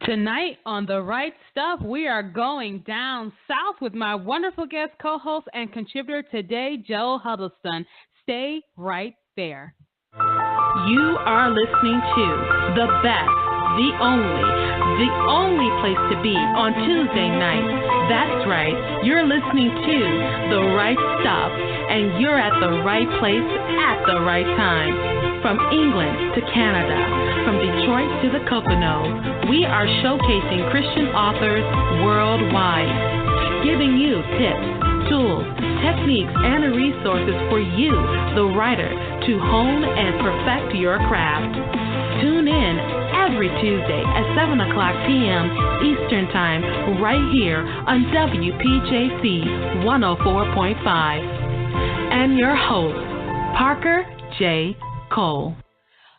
Tonight on The Right Stuff, we are going down south with my wonderful guest co-host and contributor today, Joe Huddleston. Stay right there. You are listening to the best, the only place to be on Tuesday night. That's right, you're listening to The Right Stuff, and you're at the right place at the right time. From England to Canada, from Detroit to the Poconos, we are showcasing Christian authors worldwide, giving you tips, tools, techniques, and resources for you, the writer, to hone and perfect your craft. Tune in every Tuesday at 7 o'clock p.m. Eastern Time, right here on WPJC 104.5. And your host, Parker J. Cole.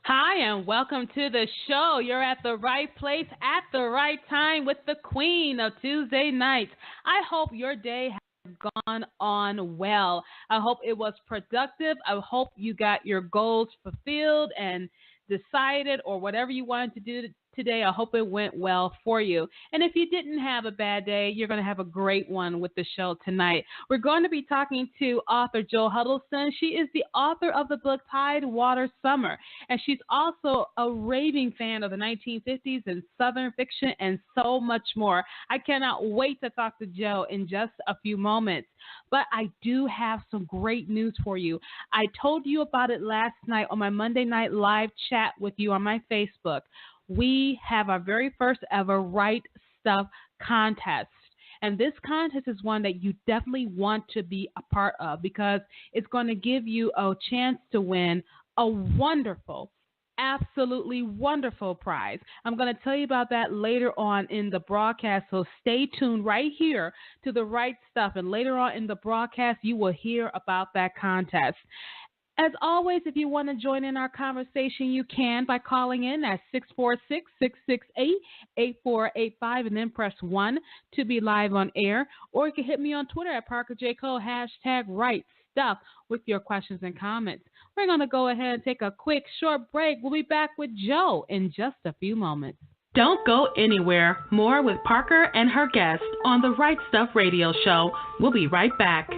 Hi, and welcome to the show. You're at the right place at the right time with the queen of Tuesday nights. I hope your day has gone on well. I hope it was productive. I hope you got your goals fulfilled and decided, or whatever you wanted to do today. I hope it went well for you. And if you didn't have a bad day, you're going to have a great one with the show tonight. We're going to be talking to author Joe Huddleston. She is the author of the book Tidewater Summer, and she's also a raving fan of the 1950s and Southern fiction and so much more. I cannot wait to talk to Joe in just a few moments. But I do have some great news for you. I told you about it last night on my Monday night live chat with you on my Facebook. We have our very first ever Right Stuff contest. And this contest is one that you definitely want to be a part of, because it's going to give you a chance to win a wonderful, absolutely wonderful prize. I'm going to tell you about that later on in the broadcast, so stay tuned right here to The Right Stuff. And later on in the broadcast, you will hear about that contest. As always, if you want to join in our conversation, you can by calling in at 646-668-8485 and then press 1 to be live on air. Or you can hit me on Twitter at Parker J. Cole, #RightStuff, with your questions and comments. We're going to go ahead and take a quick, short break. We'll be back with Joe in just a few moments. Don't go anywhere. More with Parker and her guest on the Right Stuff radio show. We'll be right back.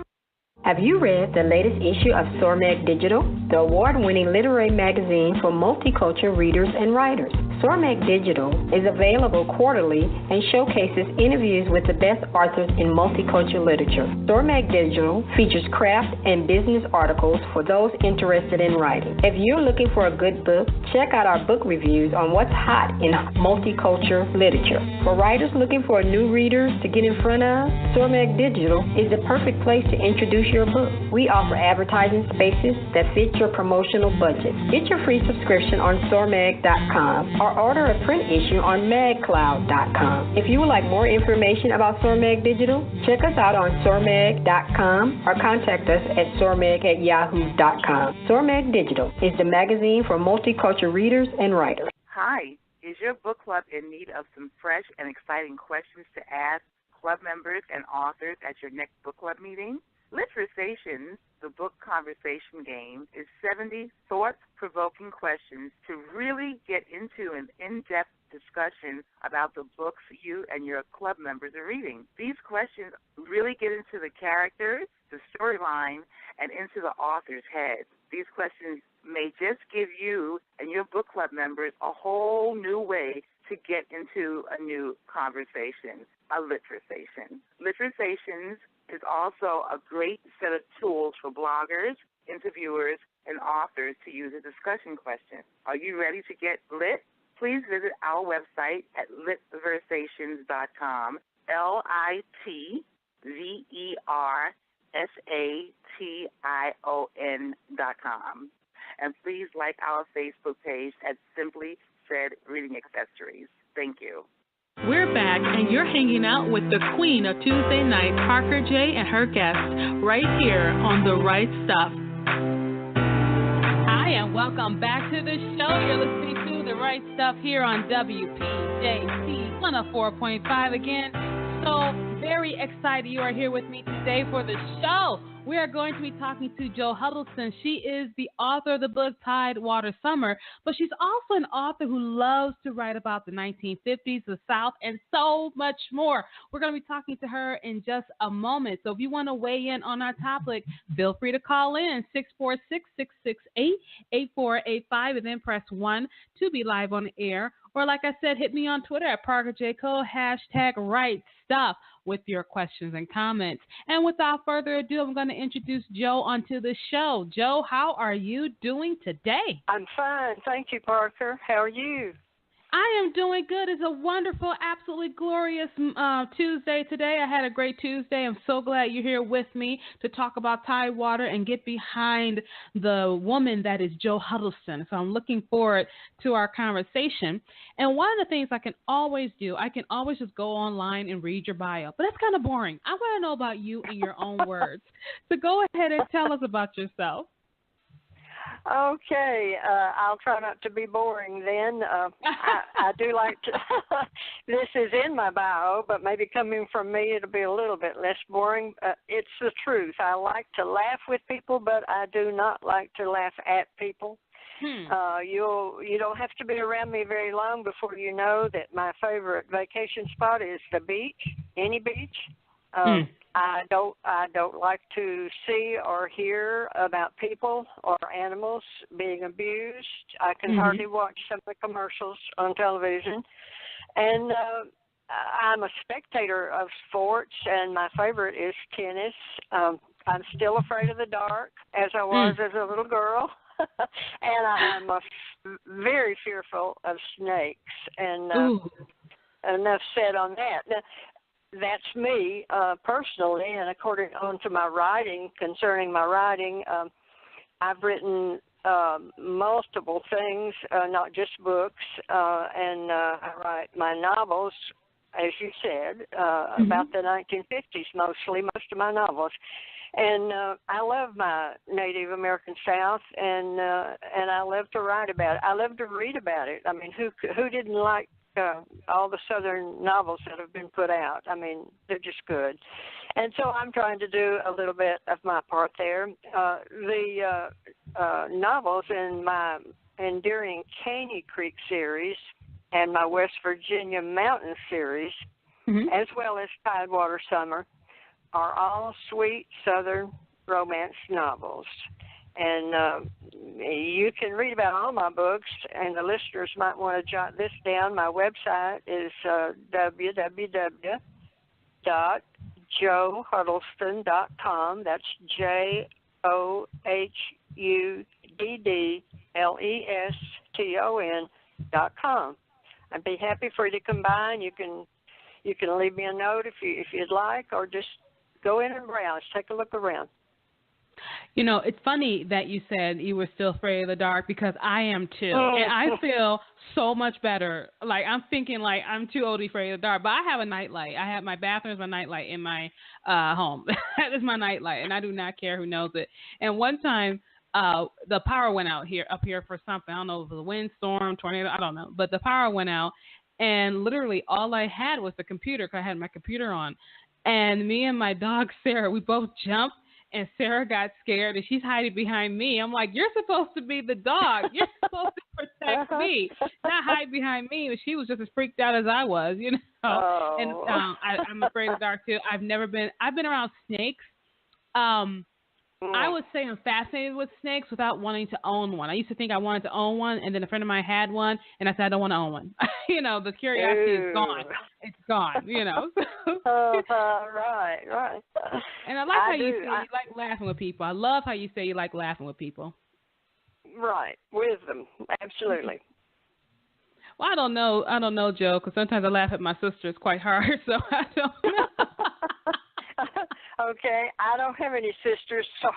Have you read the latest issue of Sormag Digital, the award-winning literary magazine for multicultural readers and writers? Sormag Digital is available quarterly and showcases interviews with the best authors in multicultural literature. Sormag Digital features craft and business articles for those interested in writing. If you're looking for a good book, check out our book reviews on what's hot in multicultural literature. For writers looking for new readers to get in front of, Sormag Digital is the perfect place to introduce your book. We offer advertising spaces that fit your promotional budget. Get your free subscription on Sormag.com or order a print issue on magcloud.com. If you would like more information about Sormag Digital, check us out on Sormag.com or contact us at sormag@yahoo.com. Sormag Digital is the magazine for multicultural readers and writers. Hi, is your book club in need of some fresh and exciting questions to ask club members and authors at your next book club meeting? Literations, the book conversation game, is 70 thought-provoking questions to really get into an in-depth discussion about the books you and your club members are reading. These questions really get into the characters, the storyline, and into the author's head. These questions may just give you and your book club members a whole new way to get into a new conversation, a literation. Literations is also a great set of tools for bloggers, interviewers, and authors to use a discussion question. Are you ready to get lit? Please visit our website at litversations.com, litversation.com. And please like our Facebook page at Simply Said Reading Accessories. Thank you. We're back, and you're hanging out with the queen of Tuesday night, Parker J. and her guests, right here on The Right Stuff. Hi, and welcome back to the show. You're listening to The Right Stuff here on WPJC 104.5 again. So very excited you are here with me today for the show. We are going to be talking to Jo Huddleston. She is the author of the book Tidewater Summer, but she's also an author who loves to write about the 1950s, the South, and so much more. We're going to be talking to her in just a moment. So if you want to weigh in on our topic, feel free to call in 646-668-8485 and then press 1 to be live on air. Or like I said, hit me on Twitter at Parker J. Cole, hashtag right stuff with your questions and comments. And without further ado, I'm going to introduce Jo onto the show. Jo, how are you doing today? I'm fine. Thank you, Parker. How are you? I am doing good. It's a wonderful, absolutely glorious Tuesday today. I had a great Tuesday. I'm so glad you're here with me to talk about Tidewater and get behind the woman that is Jo Huddleston. So I'm looking forward to our conversation. And one of the things I can always do, I can always just go online and read your bio. But that's kind of boring. I want to know about you in your own words. So go ahead and tell us about yourself. Okay, I'll try not to be boring then. I do like to, this is in my bio, but maybe coming from me it'll be a little bit less boring. It's the truth. I like to laugh with people, but I do not like to laugh at people. You don't have to be around me very long before you know that my favorite vacation spot is the beach, any beach. I don't like to see or hear about people or animals being abused. I can hardly watch some of the commercials on television. And I'm a spectator of sports, and my favorite is tennis. I'm still afraid of the dark, as I was as a little girl. And I'm very fearful of snakes. And enough said on that. Now, that's me personally, and according to my writing, concerning my writing, I've written multiple things, not just books, and I write my novels, as you said, about the 1950s mostly, most of my novels. And I love my Native American South, and I love to write about it. I love to read about it. I mean, who didn't like all the Southern novels that have been put out? I mean, they're just good. And so I'm trying to do a little bit of my part there. The novels in my Enduring Caney Creek series and my West Virginia Mountain series, as well as Tidewater Summer, are all sweet Southern romance novels. And you can read about all my books, and the listeners might want to jot this down. My website is www.johuddleston.com. That's JOHUDDLESTON.com. I'd be happy for you to come by, and you can leave me a note if you'd like, or just go in and browse, take a look around. You know, it's funny that you said you were still afraid of the dark, because I am too. And I feel so much better. Like, I'm thinking like I'm too old to be afraid of the dark, but I have a nightlight. I have my bathroom as my nightlight in my home. That is my nightlight, and I do not care who knows it. And one time, the power went out up here for something. I don't know if it was a windstorm, tornado, I don't know. But the power went out, and literally all I had was the computer, because I had my computer on. And me and my dog, Sarah, we both jumped. And Sarah got scared, and she's hiding behind me. I'm like, you're supposed to be the dog. You're supposed to protect me, not hide behind me. But she was just as freaked out as I was, you know. Oh. And I'm afraid of the dark, too. I've been around snakes. I would say I'm fascinated with snakes without wanting to own one. I used to think I wanted to own one, and then a friend of mine had one, and I said I don't want to own one. You know, the curiosity is gone. It's gone, you know. Right. And I like how you say you like laughing with people. I love how you say you like laughing with people. Right, with them, absolutely. Well, I don't know, Jo, because sometimes I laugh at my sisters quite hard, so I don't know. Okay, I don't have any sisters, so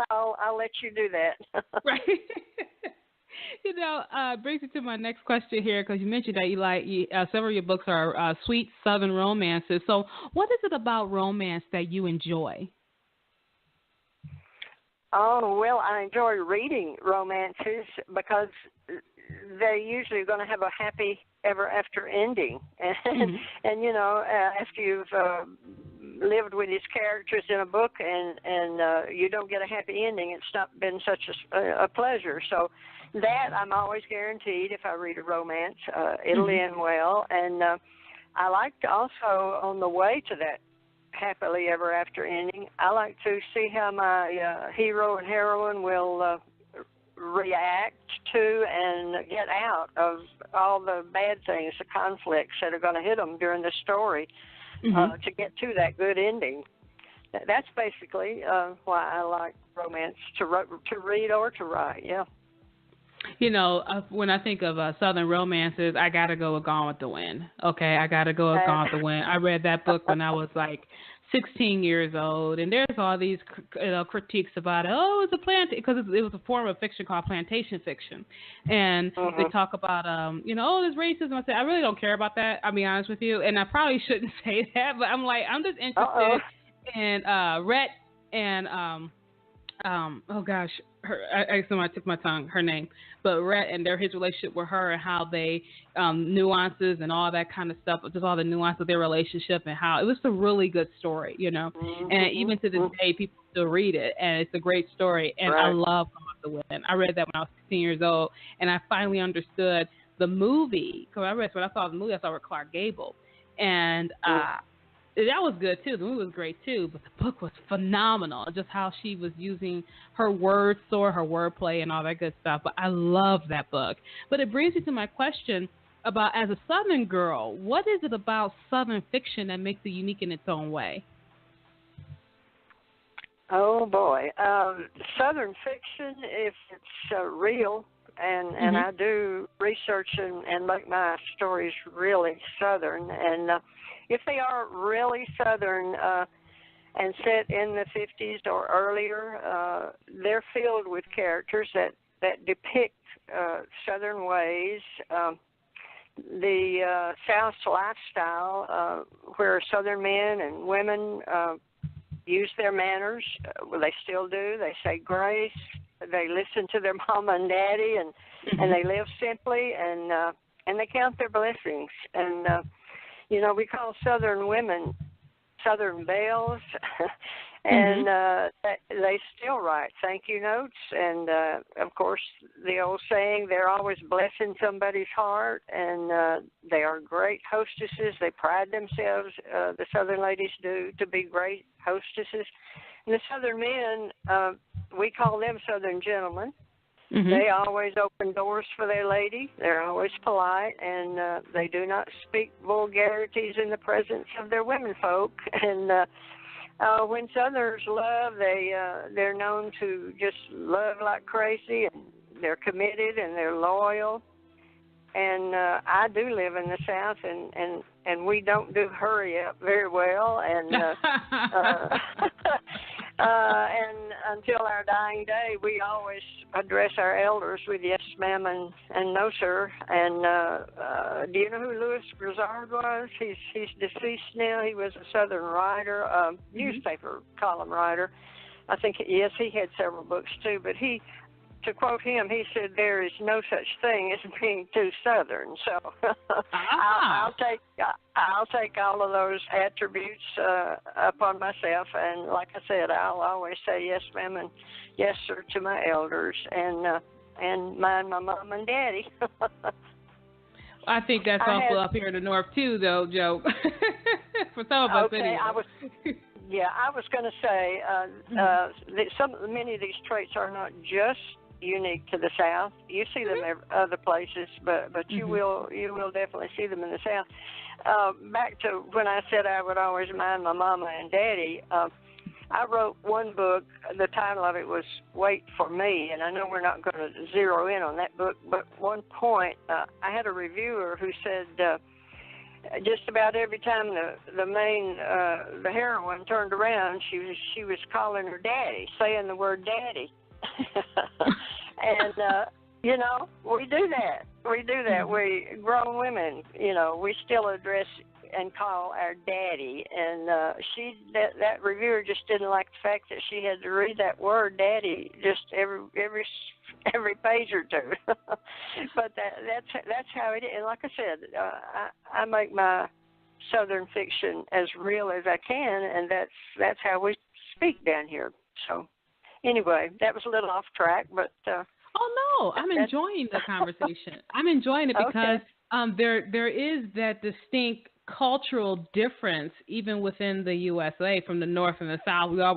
I'll let you do that. Right. You know, brings me to my next question here, because you mentioned that several of your books are sweet Southern romances. So what is it about romance that you enjoy? Oh, well, I enjoy reading romances because they're usually going to have a happy ever after ending. And you know, after you've lived with his characters in a book, and you don't get a happy ending, it's not been such a pleasure. So that I'm always guaranteed if I read a romance, it'll end well. And I like to also, on the way to that happily ever after ending, I like to see how my hero and heroine will react to and get out of all the bad things, the conflicts that are going to hit them during the story to get to that good ending. That's basically why I like romance to read or to write, yeah. You know, when I think of Southern romances, I got to go with Gone with the Wind. Okay, I got to go with Gone with the Wind. I read that book when I was like 16 years old, and there's all these critiques about it. Oh, it's a because it was a form of fiction called plantation fiction, and they talk about oh, there's racism. I said I really don't care about that. I'll be honest with you, and I probably shouldn't say that, but I'm just interested in Rhett and oh gosh, somebody took my tongue, her name, but Rhett and his relationship with her and how they nuances and all that kind of stuff, just all the nuance of their relationship and how it was a really good story, and even to this day people still read it, and it's a great story, and I love Gone with the Wind. I read that when I was 16 years old, and I finally understood the movie, because when I saw the movie, I saw it with Clark Gable, and that was good too. The movie was great too, but the book was phenomenal. Just how she was using her word sword, her wordplay, and all that good stuff. But I love that book. But it brings me to my question about, as a Southern girl, what is it about Southern fiction that makes it unique in its own way? Oh boy, Southern fiction, if it's real, and I do research and make my stories really Southern, and if they are really Southern and set in the 50s or earlier, they're filled with characters that depict Southern ways, the South's lifestyle, where Southern men and women use their manners. Well, they still do. They say grace. They listen to their mama and daddy, and they live simply, and they count their blessings. And we call Southern women Southern belles, and they still write thank you notes. And, of course, the old saying, they're always blessing somebody's heart, and they are great hostesses. They pride themselves, the Southern ladies do, to be great hostesses. And the Southern men, we call them Southern gentlemen. They always open doors for their lady. They're always polite, and they do not speak vulgarities in the presence of their womenfolk. And when Southerners love, they're known to just love like crazy, and they're committed and they're loyal. And I do live in the South, and we don't do hurry up very well, and and until our dying day, we always address our elders with yes, ma'am, and no, sir. And do you know who Louis Grizzard was? He's deceased now. He was a Southern writer, newspaper column writer. I think, yes, he had several books too, but to quote him, he said, there is no such thing as being too Southern. So I'll take all of those attributes upon myself. And like I said, I'll always say yes, ma'am, and yes, sir, to my elders, and mind my mom and daddy. I think that's also up here in the North too, though, Joe. For some of us, anyway. I was going to say many of these traits are not just unique to the South. You see them other places, but you will definitely see them in the South. Back to when I said I would always mind my mama and daddy, I wrote one book. The title of it was Wait for Me, and I know we're not going to zero in on that book, but at one point I had a reviewer who said just about every time the heroine turned around, she was calling her daddy, saying the word daddy. And we do that. We grown women, we still address and call our daddy, and that reviewer just didn't like the fact that she had to read that word daddy just every page or two. But that's how it is. And like I said, I make my Southern fiction as real as I can, and that's how we speak down here. So anyway, that was a little off track, but oh no, I'm enjoying the conversation. I'm enjoying it because there is that distinct cultural difference even within the USA from the North and the South. We all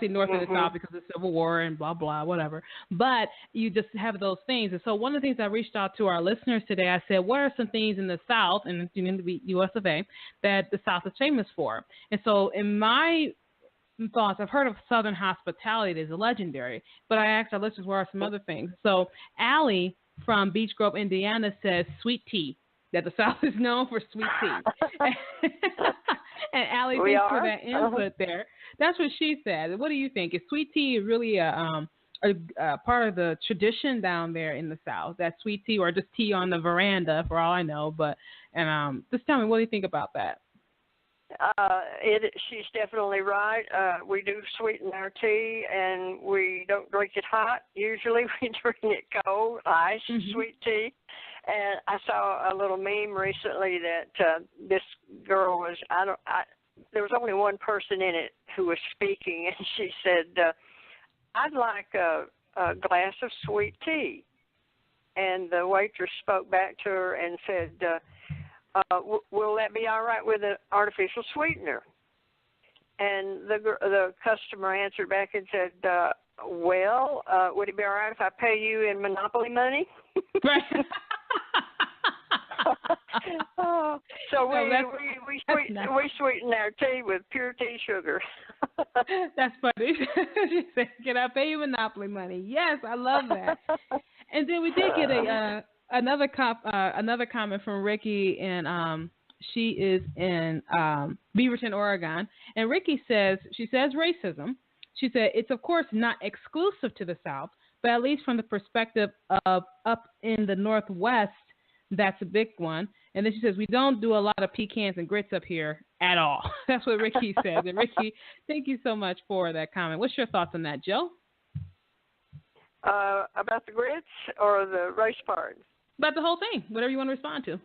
say North and the South because of the Civil War and blah blah whatever. But you just have those things. And so one of the things I reached out to our listeners today, I said, what are some things in the South and in the US of A that the South is famous for? And so in my thoughts, I've heard of Southern hospitality as legendary, but I asked our listeners what are some other things. So Allie from Beech Grove, Indiana says sweet tea, that the South is known for sweet tea. And Allie, thanks for that input there. That's what she said. What do you think? Is sweet tea really a part of the tradition down there in the South, that sweet tea, or just tea on the veranda for all I know? But just tell me, what do you think about that? She's definitely right. We do sweeten our tea, and we don't drink it hot. Usually we drink it cold, iced sweet tea. And I saw a little meme recently that this girl was, there was only one person in it who was speaking, and she said, I'd like a glass of sweet tea. And the waitress spoke back to her and said, will that be all right with an artificial sweetener? And the customer answered back and said, would it be all right if I pay you in Monopoly money? Right. So we sweeten our tea with pure tea sugar. That's funny. She said, "Can I pay you Monopoly money?" Yes, I love that. And then we did get another comment from Ricky, and she is in Beaverton, Oregon. And Ricky says, racism. She said, it's of course not exclusive to the South, but at least from the perspective of up in the Northwest, that's a big one. And then she says, we don't do a lot of pecans and grits up here at all. That's what Ricky says. And Ricky, thank you so much for that comment. What's your thoughts on that, Joe? About the grits or the race part? About the whole thing, whatever you want to respond to.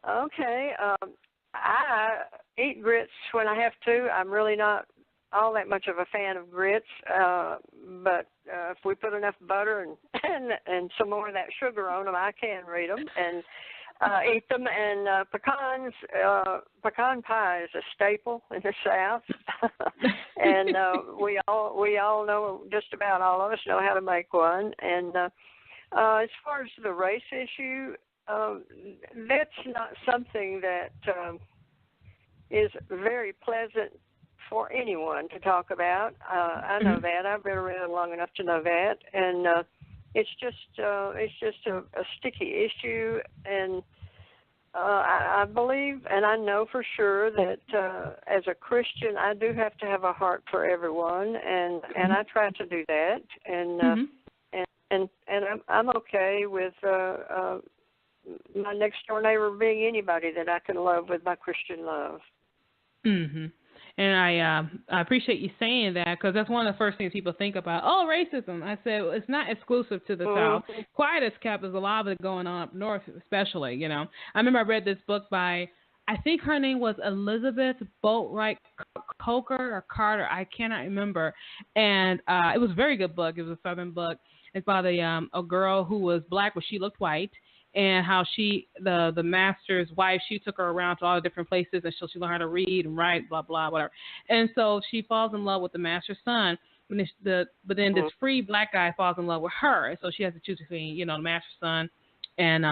Okay. I eat grits when I have to. I'm really not all that much of a fan of grits, but if we put enough butter and some more of that sugar on them, I can read them and eat them. And pecan pie is a staple in the South, and we all know, just about all of us know how to make one. And as far as the race issue, that's not something that is very pleasant for anyone to talk about. I know that. I've been around long enough to know that, and it's just a sticky issue. And I believe, and I know for sure that as a Christian, I do have to have a heart for everyone, and I try to do that. And I'm okay with my next door neighbor being anybody that I can love with my Christian love. Mm-hmm. And I appreciate you saying that, because that's one of the first things people think about. Oh, racism. I said, well, it's not exclusive to the South. Quiet as kept, there's a lot of it going on up north, especially, you know. I remember I read this book by, I think her name was Elizabeth Boatwright Coker or Carter. I cannot remember. And it was a very good book. It was a Southern book. It's about a girl who was black, but she looked white. And how the master's wife, she took her around to all the different places, and she learned how to read and write, blah, blah, whatever. And so she falls in love with the master's son, but then this free black guy falls in love with her. And so she has to choose between, the master's son and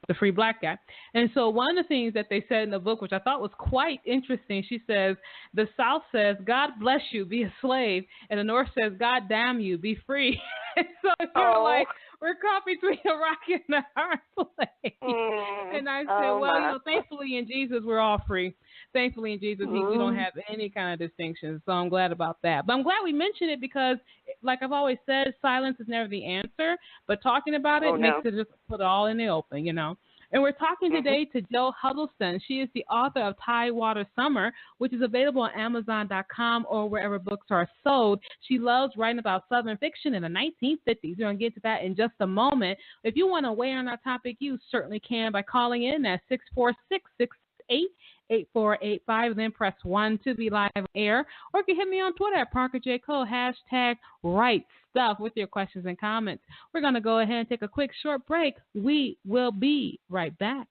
the free black guy. And so one of the things that they said in the book, which I thought was quite interesting, she says, the South says, God bless you, be a slave. And the North says, God damn you, be free. And so you're like, we're caught between a rock and a hard place. And I said, thankfully in Jesus, we're all free. Thankfully in Jesus, we don't have any kind of distinctions. So I'm glad about that. But I'm glad we mentioned it because, like I've always said, silence is never the answer. But talking about it makes it just put it all in the open, And we're talking today to Jo Huddleston. She is the author of Tidewater Summer, which is available on Amazon.com or wherever books are sold. She loves writing about Southern fiction in the 1950s. We're going to get to that in just a moment. If you want to weigh in on our topic, you certainly can by calling in at 646-668 888-848-8485, then press 1 to be live on air. Or you can hit me on Twitter at Parker J. Cole, hashtag Right Stuff, with your questions and comments. We're going to go ahead and take a quick short break. We will be right back.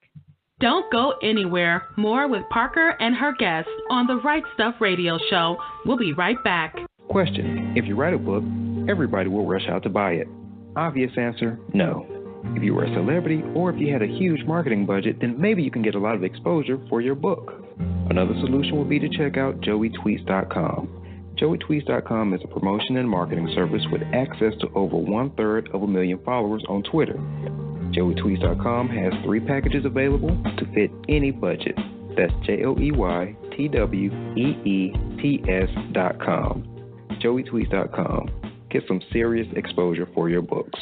Don't go anywhere. More with Parker and her guests on the Right Stuff Radio Show. We'll be right back. Question: if you write a book, everybody will rush out to buy it. Obvious answer: no. If you were a celebrity or if you had a huge marketing budget, then maybe you can get a lot of exposure for your book. Another solution would be to check out joeytweets.com. joeytweets.com is a promotion and marketing service with access to over 1/3 of a million followers on Twitter. joeytweets.com has 3 packages available to fit any budget. That's joeytweets.com. joeytweets.com. Get some serious exposure for your books.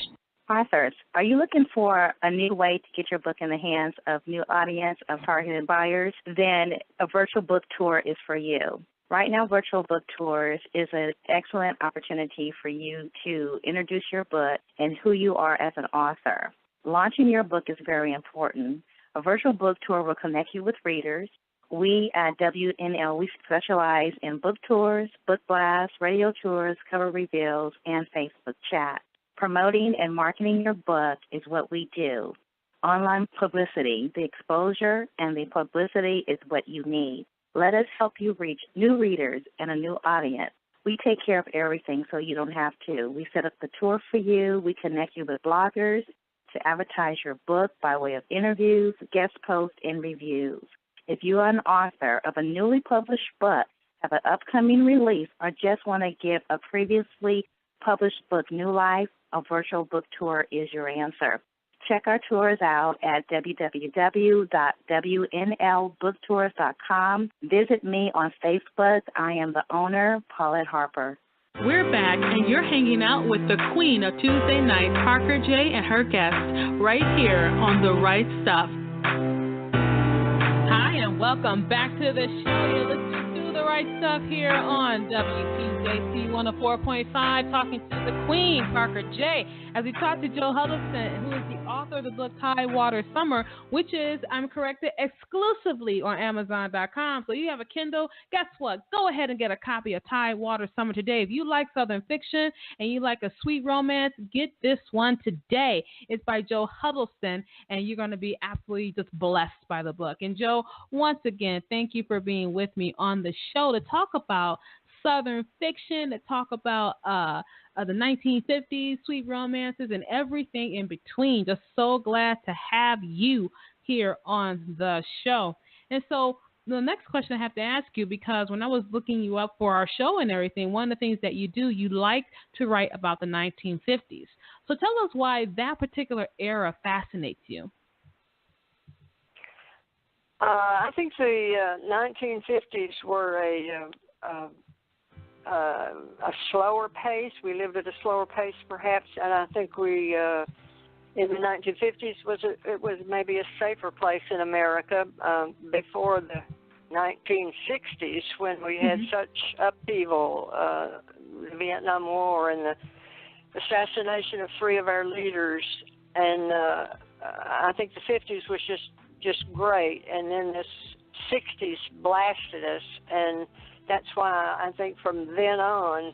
Authors, are you looking for a new way to get your book in the hands of new audience of targeted buyers? Then a virtual book tour is for you. Right now, virtual book tours is an excellent opportunity for you to introduce your book and who you are as an author. Launching your book is very important. A virtual book tour will connect you with readers. We at WNL, we specialize in book tours, book blasts, radio tours, cover reveals, and Facebook chat. Promoting and marketing your book is what we do. Online publicity, the exposure and the publicity is what you need. Let us help you reach new readers and a new audience. We take care of everything so you don't have to. We set up the tour for you. We connect you with bloggers to advertise your book by way of interviews, guest posts, and reviews. If you are an author of a newly published book, have an upcoming release, or just want to give a previously published book new life, a virtual book tour is your answer. Check our tours out at www.wnlbooktours.com. Visit me on Facebook. I am the owner, Paulette Harper. We're back, and you're hanging out with the queen of Tuesday night, Parker J. and her guests, right here on The Right Stuff. Hi, and welcome back to the show. You're listening to The Right Stuff here on WPJC 104.5, talking to the queen, Parker J., as we talk to Joe Huddleston, who is the author of the book Tidewater Summer, which is, I'm corrected, exclusively on Amazon.com. So you have a Kindle, guess what? Go ahead and get a copy of Tidewater Summer today. If you like Southern fiction and you like a sweet romance, get this one today. It's by Joe Huddleston, and you're going to be absolutely just blessed by the book. And Joe, once again, thank you for being with me on the show to talk about Southern fiction, to talk about the 1950s, sweet romances, and everything in between. Just so glad to have you here on the show. And so the next question I have to ask you, because when I was looking you up for our show and everything, one of the things that you do, you like to write about the 1950s. So tell us why that particular era fascinates you. I think the 1950s were a slower pace. We lived at a slower pace, perhaps, and I think we in the 1950s it was maybe a safer place in America before the 1960s, when we had such upheaval, the Vietnam War and the assassination of 3 of our leaders, and I think the 50s was just great, and then this 60s blasted us, and that's why I think from then on,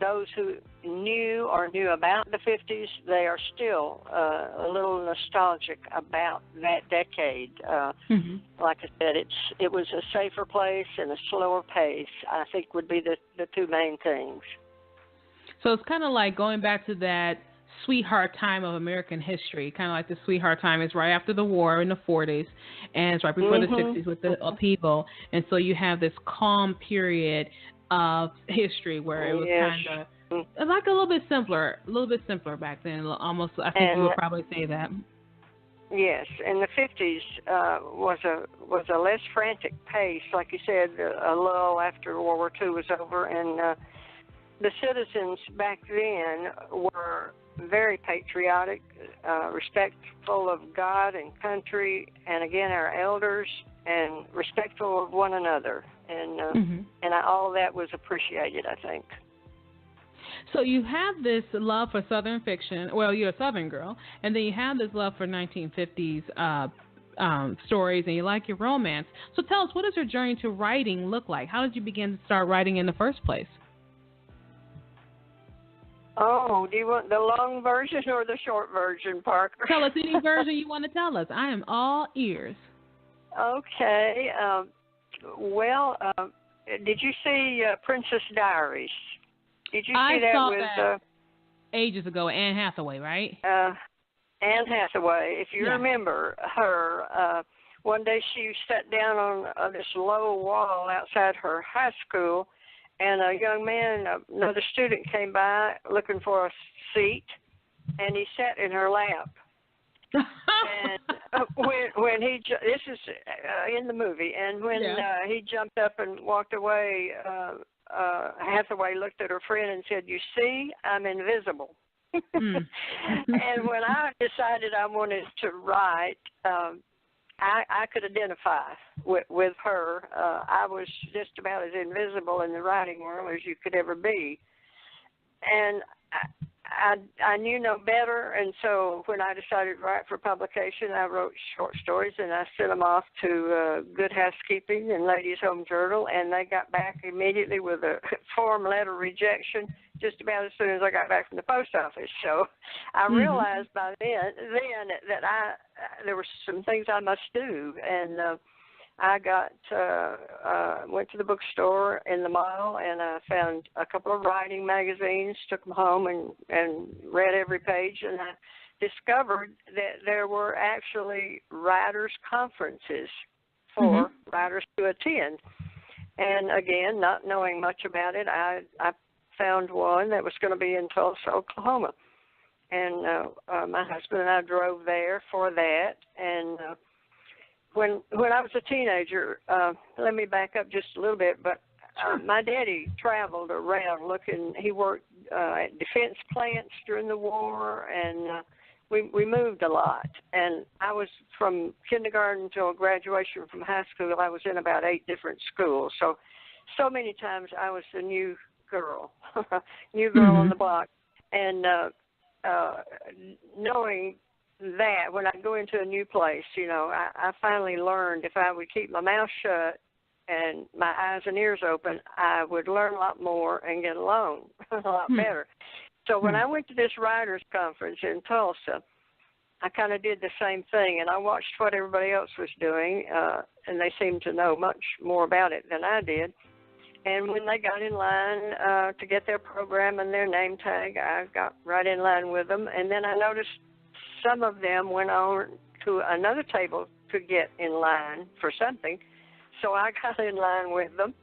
those who knew or knew about the 50s, they are still a little nostalgic about that decade. Like I said, it was a safer place and a slower pace, I think, would be the 2 main things. So it's kind of like going back to that sweetheart time of American history, kind of like the sweetheart time is right after the war in the 40s, and it's right before the 60s with the upheaval, and so you have this calm period of history where it was kind of like a little bit simpler back then, almost. I think you would probably say that. Yes, and the 50s was a less frantic pace, like you said, a lull after World War II was over, and the citizens back then were very patriotic, respectful of God and country, and again our elders, and respectful of one another, and all of that was appreciated, I think. So you have this love for Southern fiction. Well, you're a Southern girl, and then you have this love for 1950s stories and you like your romance. So tell us, what does your journey to writing look like? How did you begin to start writing in the first place? Oh, do you want the long version or the short version, Parker? Tell us any version you want to tell us. I am all ears. Okay. Did you see Princess Diaries? Did you see that? I saw that ages ago. Anne Hathaway, right? Anne Hathaway. If you remember her, one day she sat down on this low wall outside her high school, and a young man, another student, came by looking for a seat, and he sat in her lap. And when he, this is in the movie, and when he jumped up and walked away, Hathaway looked at her friend and said, "You see, I'm invisible." And when I decided I wanted to write, I could identify with her. I was just about as invisible in the writing world as you could ever be. And I knew no better, and so when I decided to write for publication, I wrote short stories, and I sent them off to Good Housekeeping and Ladies' Home Journal, and they got back immediately with a form letter rejection just about as soon as I got back from the post office. So I realized by then that there were some things I must do, and I went to the bookstore in the mall, and I found a couple of writing magazines, took them home and read every page, and I discovered that there were actually writers' conferences for writers to attend. And again, not knowing much about it, I found one that was going to be in Tulsa, Oklahoma. And my husband and I drove there for that, and When I was a teenager, let me back up just a little bit, but my daddy traveled around looking. He worked at defense plants during the war, and we moved a lot. And I was from kindergarten until graduation from high school, I was in about 8 different schools. So many times I was the new girl, on the block. And knowing that when I go into a new place, I finally learned if I would keep my mouth shut and my eyes and ears open, I would learn a lot more and get along a lot better. So when I went to this writers' conference in Tulsa, I kind of did the same thing, and I watched what everybody else was doing, and they seemed to know much more about it than I did. And when they got in line to get their program and their name tag, I got right in line with them, and then I noticed some of them went on to another table to get in line for something. So I got in line with them,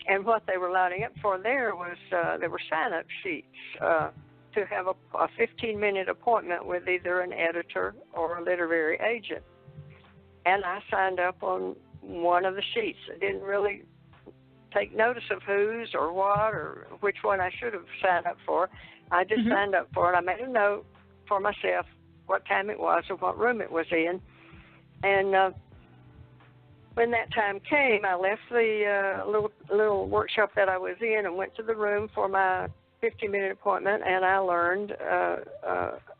and what they were lining up for there was there were sign-up sheets to have a 15-minute appointment with either an editor or a literary agent. And I signed up on one of the sheets. I didn't really take notice of whose or what or which one I should have signed up for. I just signed up for it. I made a note for myself what time it was and what room it was in. And when that time came, I left the little workshop that I was in and went to the room for my 15-minute appointment, and I learned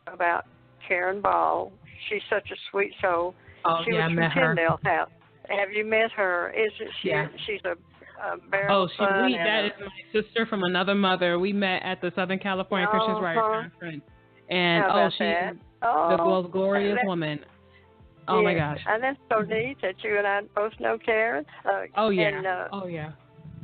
about Karen Ball. She's such a sweet soul. Oh, she was from Tyndale House. Have you met her? Isn't she? Yeah. She's a very fun. That is my sister from another mother. We met at the Southern California Christian Writers Conference. And she's the most glorious woman. Oh, my gosh. And that's so neat that you and I both know Karen. Yeah.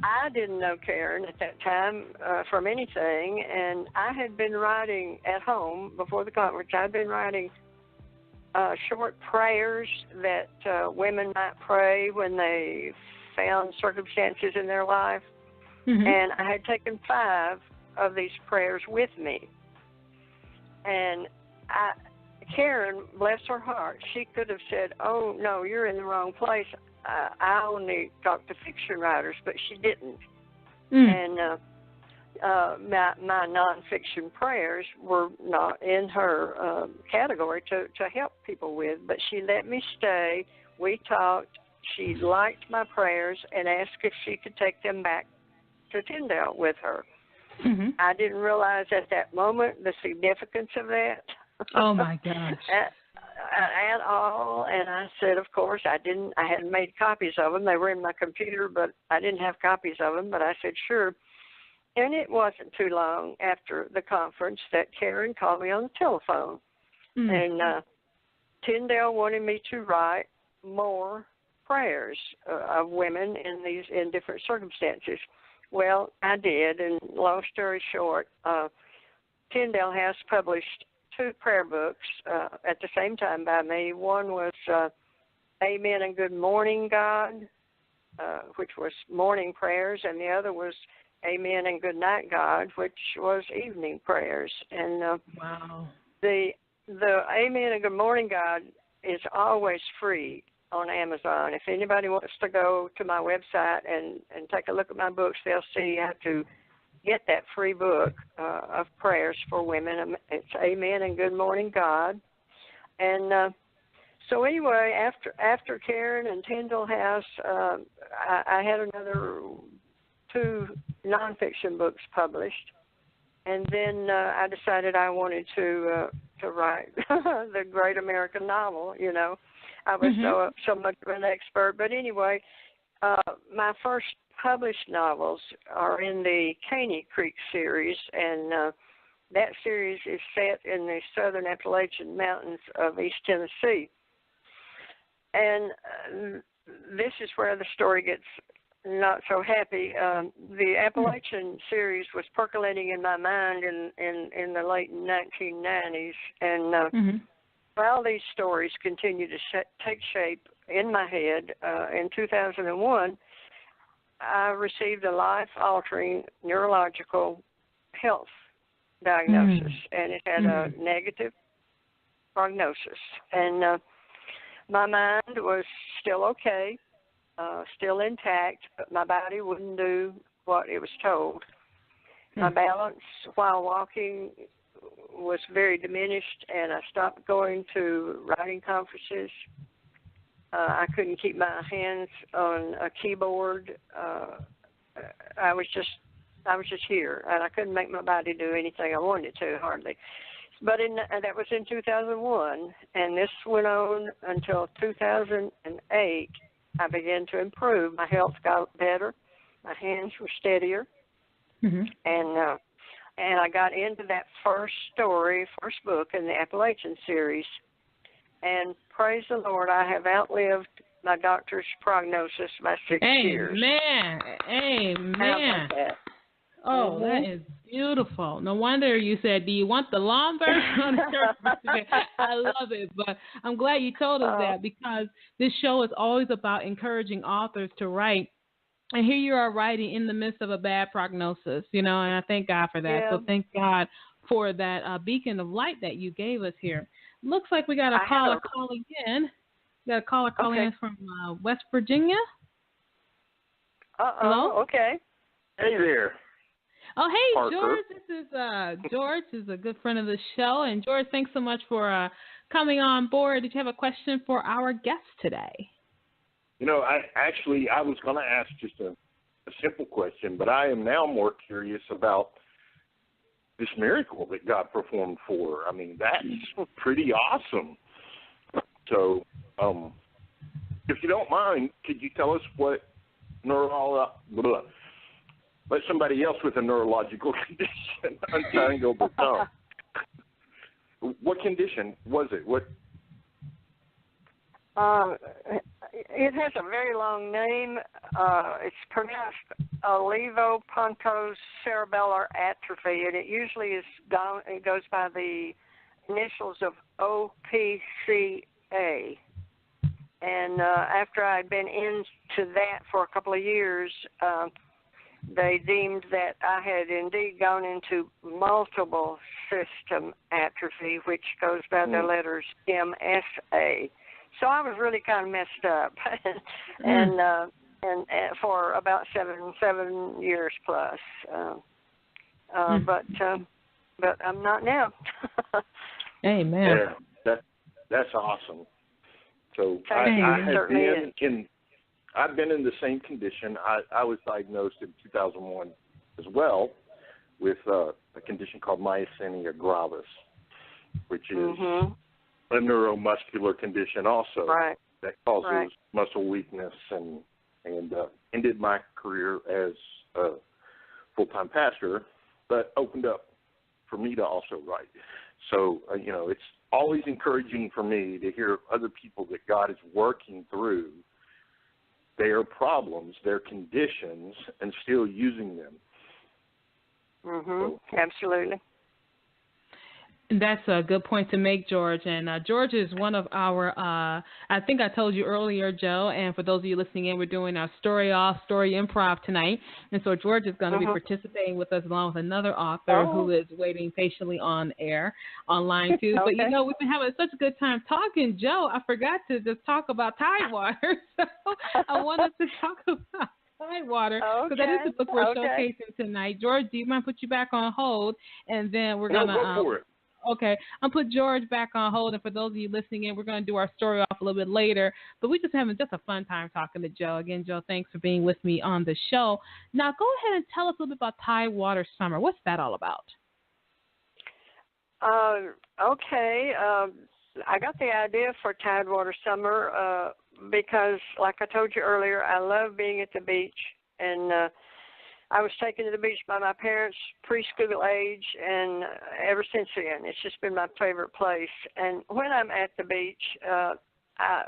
I didn't know Karen at that time from anything, and I had been writing at home before the conference. I'd been writing short prayers that women might pray when they found circumstances in their life. And I had taken 5 of these prayers with me. And Karen, bless her heart, she could have said, "Oh, no, you're in the wrong place. I only talk to fiction writers," but she didn't. And my nonfiction prayers were not in her category to help people with, but she let me stay. We talked. She liked my prayers and asked if she could take them back to Tyndale with her. I didn't realize at that moment the significance of that. Oh, my gosh. at all. And I said, of course, I hadn't made copies of them. They were in my computer, but I didn't have copies of them. But I said, sure. And it wasn't too long after the conference that Karen called me on the telephone. And Tyndale wanted me to write more prayers of women in different circumstances. Well, I did, and long story short, Tyndale has published 2 prayer books at the same time by me. One was Amen and Good Morning, God, which was morning prayers, and the other was Amen and Good Night, God, which was evening prayers. And wow. The Amen and Good Morning, God is always free on Amazon. If anybody wants to go to my website and take a look at my books, they'll see how to get that free book of prayers for women. It's Amen and Good Morning, God. And so anyway, after Karen and Tyndall House, I had another 2 nonfiction books published. And then I decided I wanted to write the great American novel, you know. I was so much of an expert. But anyway, my first published novels are in the Caney Creek series, and that series is set in the southern Appalachian Mountains of East Tennessee. And this is where the story gets not so happy. The Appalachian series was percolating in my mind in the late 1990s, and while these stories continue to take shape in my head, in 2001, I received a life-altering neurological health diagnosis, and it had a negative prognosis. And my mind was still okay, still intact, but my body wouldn't do what it was told. My balance while walking was very diminished, and I stopped going to writing conferences. I couldn't keep my hands on a keyboard. I was just here, and I couldn't make my body do anything I wanted to, hardly. But that was in 2001, and this went on until 2008. I began to improve. My health got better. My hands were steadier, and I got into that first book in the Appalachian series. And praise the Lord, I have outlived my doctor's prognosis by 6 years. Amen. How about that? Oh, that is beautiful. No wonder you said, do you want the long version or the short version? I love it. But I'm glad you told us that, because this show is always about encouraging authors to write. And here you are writing in the midst of a bad prognosis, you know, and I thank God for that. Yeah. So thank God for that beacon of light that you gave us here. Looks like we got a caller calling in. We got a caller calling in from West Virginia. Hello? Okay. Hey there. Oh, hey, Parker. George. This is George, is a good friend of the show. And, George, thanks so much for coming on board. Did you have a question for our guest today? You know, I was going to ask just a simple question, but I am now more curious about this miracle that God performed for her. I mean, that's pretty awesome. So, if you don't mind, could you tell us what let somebody else with a neurological condition untangle the tongue? What condition was it? What? It has a very long name. It's pronounced olivopontocerebellar atrophy, and it usually it goes by the initials of OPCA. And after I'd been into that for a couple of years, they deemed that I had indeed gone into multiple system atrophy, which goes by the letters MSA. So I was really kind of messed up, and for about seven years plus. But I'm not now. Amen. Yeah, that's awesome. So I've been in the same condition. I was diagnosed in 2001 as well with a condition called myasthenia gravis, which is a neuromuscular condition also that causes muscle weakness, and ended my career as a full-time pastor, but opened up for me to also write. So, it's always encouraging for me to hear other people that God is working through their problems, their conditions, and still using them. Absolutely. That's a good point to make, George. And George is one of our, I think I told you earlier, Joe, and for those of you listening in, we're doing our story improv tonight. And so George is going to be participating with us along with another author who is waiting patiently on online too. But, we've been having such a good time talking. Joe, I forgot to just talk about Tidewater. So I wanted to talk about Tidewater, because that is the book we're showcasing tonight. George, do you mind put you back on hold? And then we're going to... go for it. Okay, I'll put George back on hold, and for those of you listening in, we're going to do our story off a little bit later, but we're just having a fun time talking to Joe. Again, Joe, thanks for being with me on the show. Now, go ahead and tell us a little bit about Tidewater Summer. What's that all about? I got the idea for Tidewater Summer because, like I told you earlier, I love being at the beach, and I was taken to the beach by my parents preschool age, and ever since then, it's just been my favorite place. And when I'm at the beach,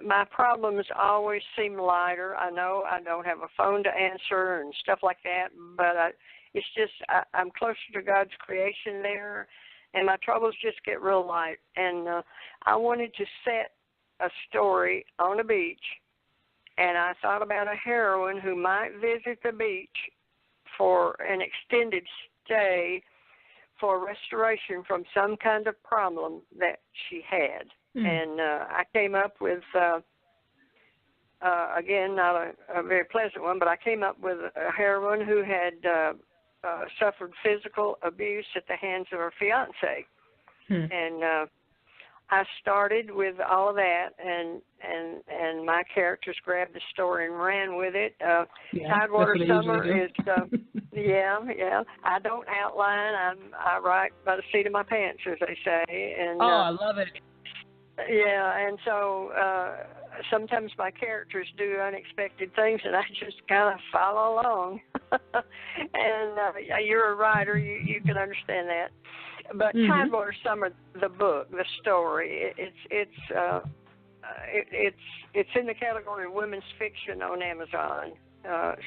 my problems always seem lighter. I know I don't have a phone to answer and stuff like that, but I'm closer to God's creation there, and my troubles just get real light. And I wanted to set a story on a beach, and I thought about a heroine who might visit the beach for an extended stay for restoration from some kind of problem that she had. And I came up with, again, not a very pleasant one, but I came up with a heroine who had suffered physical abuse at the hands of her fiancé. And I started with all of that, and my characters grabbed the story and ran with it. Tidewater Summer is, I don't outline. I write by the seat of my pants, as they say. And I love it. Yeah, and so sometimes my characters do unexpected things, and I just kind of follow along. And you're a writer, you can understand that. But Tidewater Summer, the book, the story, it's in the category of women's fiction on Amazon.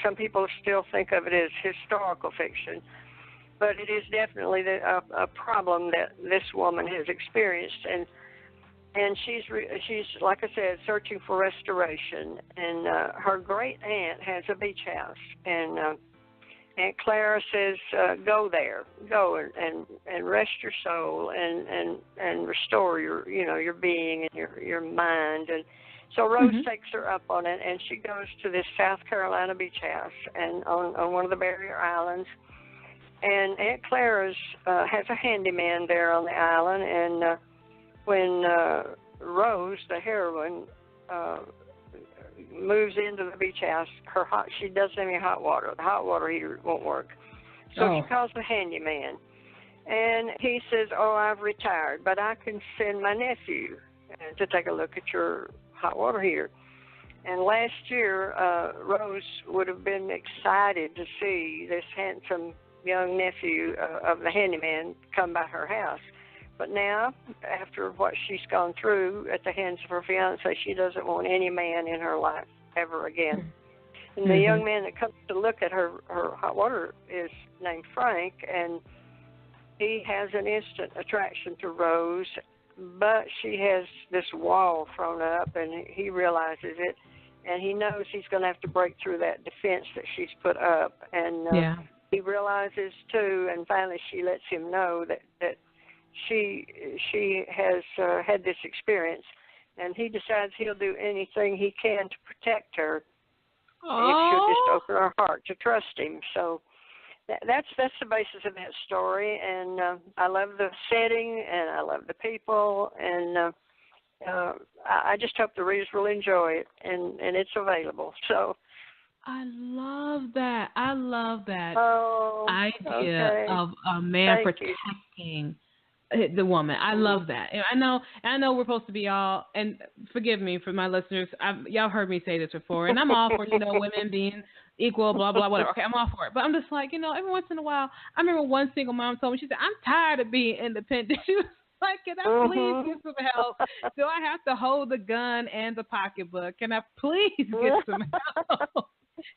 Some people still think of it as historical fiction, but it is definitely a problem that this woman has experienced, and she's like I said, searching for restoration. And her great aunt has a beach house, and Aunt Clara says, go there, go and rest your soul and restore your being and your mind. And so Rose takes her up on it, and she goes to this South Carolina beach house and on one of the barrier islands. And Aunt Clara's has a handyman there on the island, and when Rose, the heroine, moves into the beach house, she doesn't have any hot water. The hot water heater won't work. So she calls the handyman. And he says, I've retired, but I can send my nephew to take a look at your hot water heater. And last year, Rose would have been excited to see this handsome young nephew of the handyman come by her house. But now, after what she's gone through at the hands of her fiancé, she doesn't want any man in her life ever again. And the young man that comes to look at her hot water is named Frank, and he has an instant attraction to Rose, but she has this wall thrown up, and he realizes it, and he knows he's going to have to break through that defense that she's put up. And he realizes, too, and finally she lets him know that she has had this experience, and he decides he'll do anything he can to protect her if she'll just open her heart to trust him. So that's the basis of that story, and I love the setting, and I love the people, and I just hope the readers will enjoy it, and it's available. So I love that. Idea okay. of a man Thank protecting the woman. I love that. And I know we're supposed to be all, and forgive me for my listeners, y'all heard me say this before, and I'm all for, women being equal, blah, blah, whatever. Okay, I'm all for it. But I'm just like, every once in a while, I remember one single mom told me, she said, I'm tired of being independent. She was like, can I please get some help? Do I have to hold the gun and the pocketbook? Can I please get some help?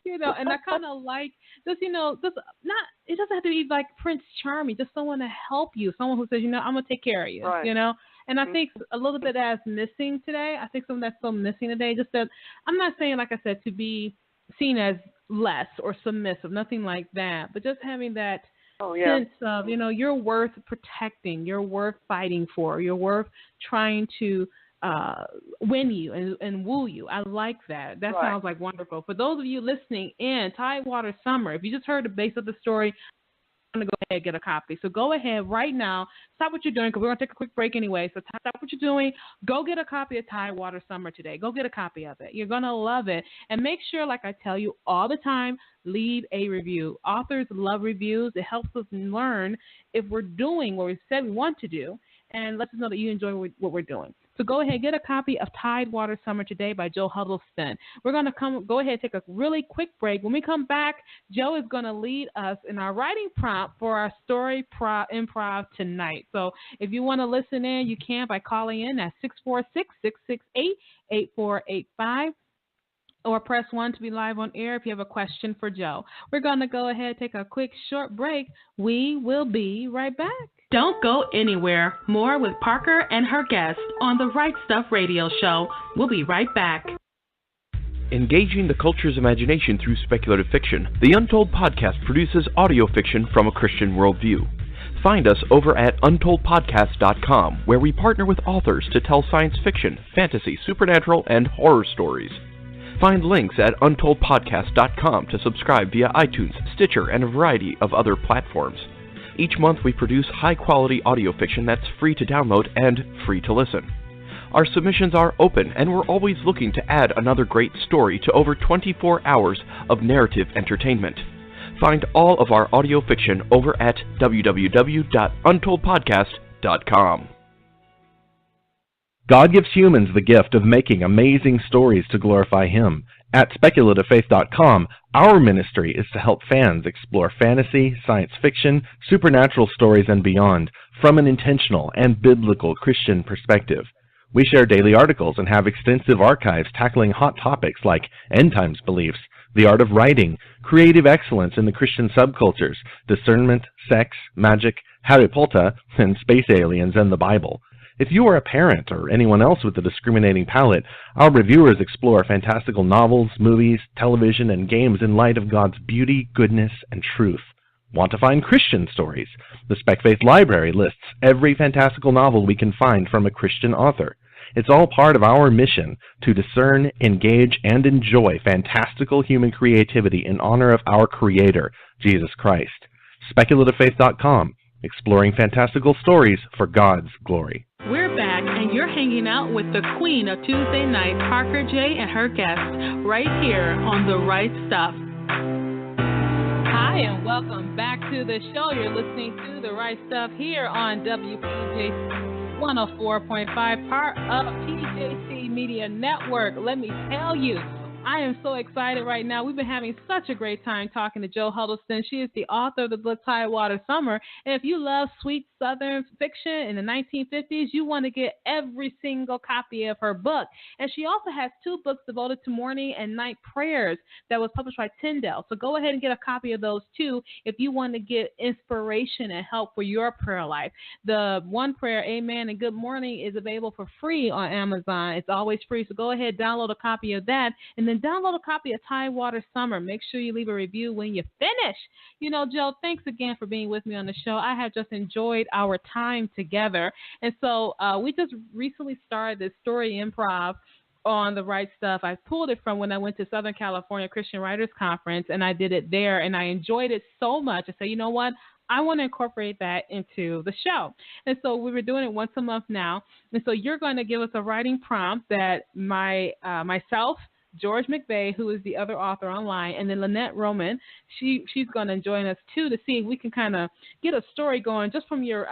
And I kind of like just, it doesn't have to be like Prince Charming, just someone to help you, someone who says, I'm going to take care of you, right. And I think a little bit that's missing today. I think something that's so missing today, just that I'm not saying, like I said, to be seen as less or submissive, nothing like that, but just having that sense of, you're worth protecting, you're worth fighting for, you're worth trying to win you and woo you. I like that. That sounds like wonderful. For those of you listening in, Tidewater Summer, if you just heard the base of the story, I'm going to go ahead and get a copy. So go ahead right now. Stop what you're doing, because we're going to take a quick break anyway. So stop what you're doing. Go get a copy of Tidewater Summer today. Go get a copy of it. You're going to love it. And make sure, like I tell you all the time, leave a review. Authors love reviews. It helps us learn if we're doing what we said we want to do, and lets us know that you enjoy what we're doing. So go ahead, get a copy of Tidewater Summer today by Joe Huddleston. We're going to go ahead and take a really quick break. When we come back, Joe is going to lead us in our writing prompt for our story improv tonight. So if you want to listen in, you can by calling in at 646-668-8485. Or press 1 to be live on air if you have a question for Joe. We're going to go ahead and take a quick short break. We will be right back. Don't go anywhere. More with Parker and her guests on the Right Stuff Radio Show. We'll be right back. Engaging the culture's imagination through speculative fiction, the Untold Podcast produces audio fiction from a Christian worldview. Find us over at untoldpodcast.com, where we partner with authors to tell science fiction, fantasy, supernatural, and horror stories. Find links at untoldpodcast.com to subscribe via iTunes, Stitcher, and a variety of other platforms. Each month we produce high-quality audio fiction that's free to download and free to listen. Our submissions are open, and we're always looking to add another great story to over 24 hours of narrative entertainment. Find all of our audio fiction over at www.untoldpodcast.com. God gives humans the gift of making amazing stories to glorify Him. At speculativefaith.com, our ministry is to help fans explore fantasy, science fiction, supernatural stories, and beyond from an intentional and biblical Christian perspective. We share daily articles and have extensive archives tackling hot topics like end times beliefs, the art of writing, creative excellence in the Christian subcultures, discernment, sex, magic, Harry Potter, and space aliens and the Bible. If you are a parent or anyone else with a discriminating palate, our reviewers explore fantastical novels, movies, television, and games in light of God's beauty, goodness, and truth. Want to find Christian stories? The Spec Faith Library lists every fantastical novel we can find from a Christian author. It's all part of our mission to discern, engage, and enjoy fantastical human creativity in honor of our Creator, Jesus Christ. SpeculativeFaith.com, exploring fantastical stories for God's glory. We're back, and you're hanging out with the queen of Tuesday night, Parker J. and her guests, right here on The Right Stuff. Hi, and welcome back to the show. You're listening to The Right Stuff here on WPJC 104.5, part of PJC Media Network. Let me tell you, I am so excited right now. We've been having such a great time talking to Joe Huddleston. She is the author of the book Tidewater Summer. And if you love sweet Southern fiction in the 1950s, you want to get every single copy of her book. And she also has 2 books devoted to morning and night prayers that was published by Tyndale. So go ahead and get a copy of those too if you want to get inspiration and help for your prayer life. The one prayer, Amen and Good Morning, is available for free on Amazon. It's always free. So go ahead, download a copy of that, and then download a copy of Tidewater Summer. Make sure you leave a review when you finish. Joe, thanks again for being with me on the show. I have just enjoyed our time together. And so we just recently started this story improv on The Right Stuff. I pulled it from when I went to Southern California Christian Writers Conference, and I did it there, and I enjoyed it so much. I said, you know what? I want to incorporate that into the show. And so we were doing it once a month now. And so you're going to give us a writing prompt that myself, George McVeigh, who is the other author online, and then Lynette Roman. She's going to join us, too, to see if we can kind of get a story going just from your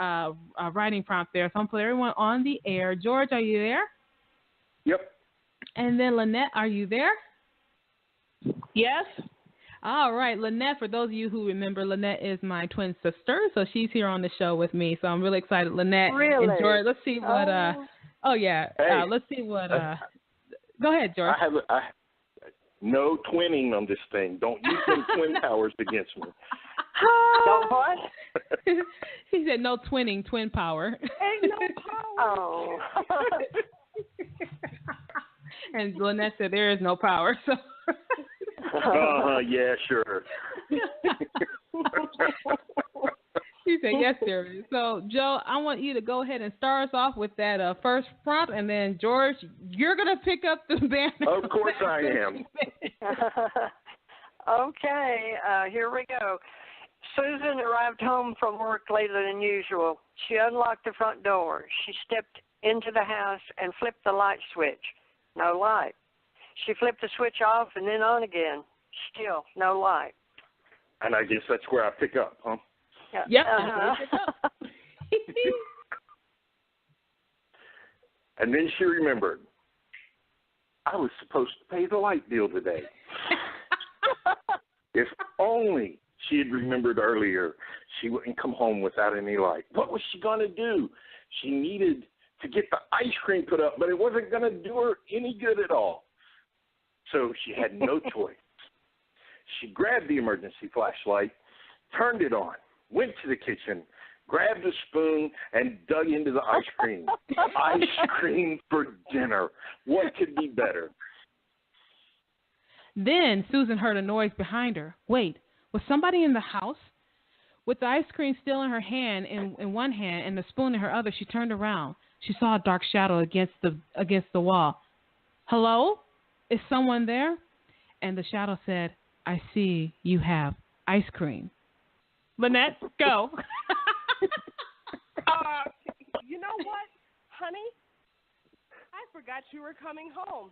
writing prompt there. So I'm going to put everyone on the air. George, are you there? Yep. And then Lynette, are you there? Yes. All right, Lynette, for those of you who remember, Lynette is my twin sister, so she's here on the show with me. So I'm really excited. Lynette Really? and George, let's see what, Hey, let's see what, go ahead, George. I no twinning on this thing. Don't use them twin powers against me. Don't what? He said no twinning, twin power. Ain't no power. Oh. And Lynette said there is no power, so. Yeah, sure. He said, yes, there is. So, Joe, I want you to go ahead and start us off with that first prompt, and then, George, you're going to pick up the banner. Of course I am. Okay, here we go. Susan arrived home from work later than usual. She unlocked the front door. She stepped into the house and flipped the light switch. No light. She flipped the switch off and then on again. Still no light. And I guess that's where I pick up, huh? Yep. And then she remembered, I was supposed to pay the light bill today. If only she had remembered earlier, she wouldn't come home without any light. What was she going to do? She needed to get the ice cream put up, but it wasn't going to do her any good at all. So she had no choice. She grabbed the emergency flashlight, turned it on, went to the kitchen, grabbed a spoon, and dug into the ice cream. Ice cream for dinner. What could be better? Then Susan heard a noise behind her. Wait, was somebody in the house? With the ice cream still in her hand, in one hand, and the spoon in her other, she turned around. She saw a dark shadow against the wall. Hello? Is someone there? And the shadow said, I see you have ice cream. Lynette, go. You know what, honey? I forgot you were coming home.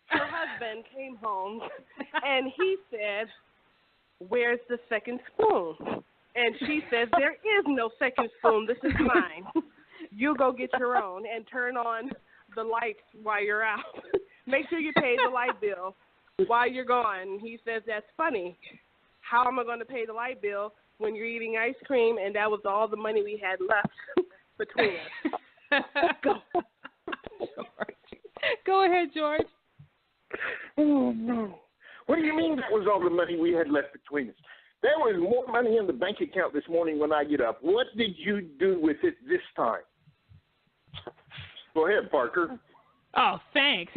Her husband came home, and he said, where's the second spoon? And she says, there is no second spoon. This is mine. You go get your own and turn on the lights while you're out. Make sure you pay the light bill while you're gone. He says, that's funny. How am I going to pay the light bill when you're eating ice cream and that was all the money we had left between us? Go ahead, George. Oh, no. What do you mean that was all the money we had left between us? There was more money in the bank account this morning when I get up. What did you do with it this time? Go ahead, Parker. Oh, thanks.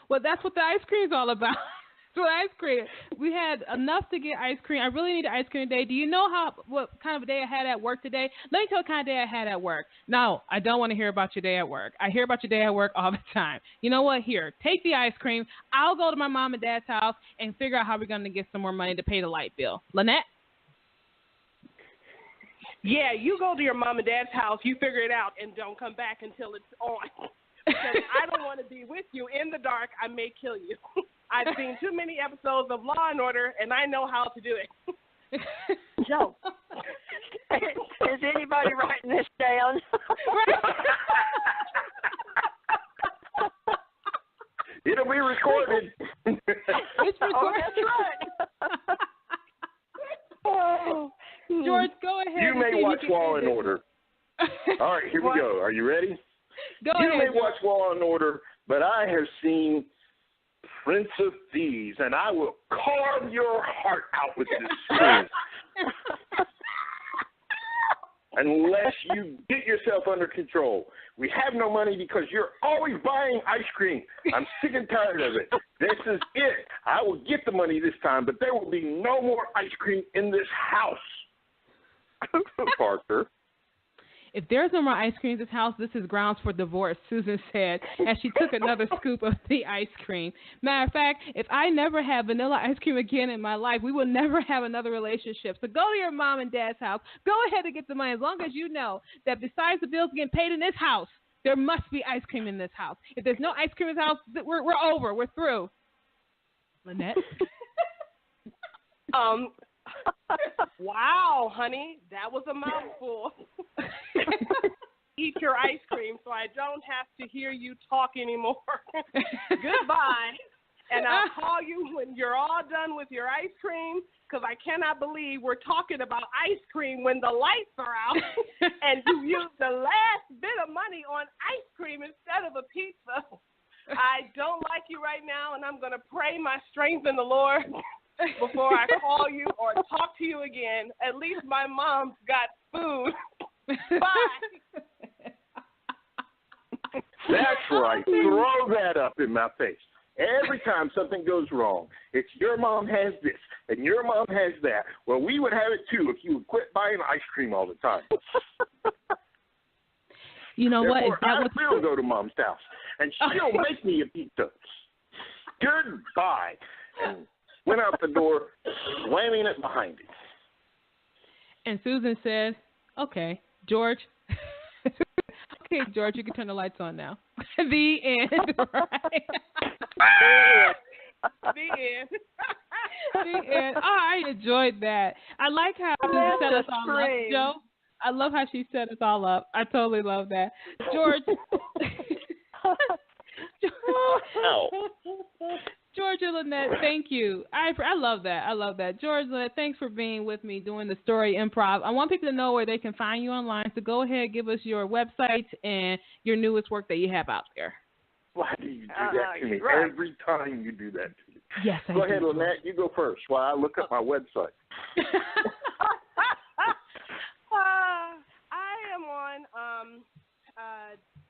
Well, that's what the ice cream is all about. That's what ice cream. We had enough to get ice cream. I really need ice cream today. Do you know what kind of a day I had at work today? Let me tell you what kind of day I had at work. No, I don't want to hear about your day at work. I hear about your day at work all the time. You know what? Here, take the ice cream. I'll go to my mom and dad's house and figure out how we're going to get some more money to pay the light bill. Lynette? Yeah, you go to your mom and dad's house, you figure it out, and don't come back until it's on. Because I don't want to be with you in the dark. I may kill you. I've seen too many episodes of Law and Order, and I know how to do it. Joe, is anybody writing this down? It'll be recorded. It's recorded. Oh, that's right. Oh. George, go ahead. You may watch Law and Order. All right, here we go. Are you ready? Go ahead. You may watch Law and Order, but I have seen Prince of Thieves, and I will carve your heart out with this spoon. Unless you get yourself under control. We have no money because you're always buying ice cream. I'm sick and tired of it. This is it. I will get the money this time, but there will be no more ice cream in this house. Parker. If there's no more ice cream in this house, this is grounds for divorce, Susan said, as she took another scoop of the ice cream. Matter of fact, if I never have vanilla ice cream again in my life, we will never have another relationship. So go to your mom and dad's house. Go ahead and get the money, as long as you know that besides the bills getting paid in this house, there must be ice cream in this house. If there's no ice cream in this house, we're over. We're through. Lynette. Wow, honey, that was a mouthful. Eat your ice cream so I don't have to hear you talk anymore. Goodbye. And I'll call you when you're all done with your ice cream, because I cannot believe we're talking about ice cream when the lights are out and you use the last bit of money on ice cream instead of a pizza. I don't like you right now, and I'm going to pray my strength in the Lord before I call you or talk to you again. At least my mom's got food. Bye. That's right. Throw that up in my face. Every time something goes wrong, it's your mom has this and your mom has that. Well, we would have it too if you would quit buying ice cream all the time. You know Therefore, what? I will go to mom's house and she'll make me a pizza. Goodbye. And went out the door, slamming it behind it. And Susan said, okay, George. Okay, George, you can turn the lights on now. The end, right? The end. The end. Oh, I enjoyed that. I like how she set us all up, Joe. I love how she set us all up. I totally love that. George. George and Lynette, thank you. I love that. I love that. George, Lynette, thanks for being with me doing the story improv. I want people to know where they can find you online. So go ahead, give us your website and your newest work that you have out there. Why do you do that to me every time you do that to me? Yes, I do. Go ahead, Lynette. You go first while I look up my website. I am on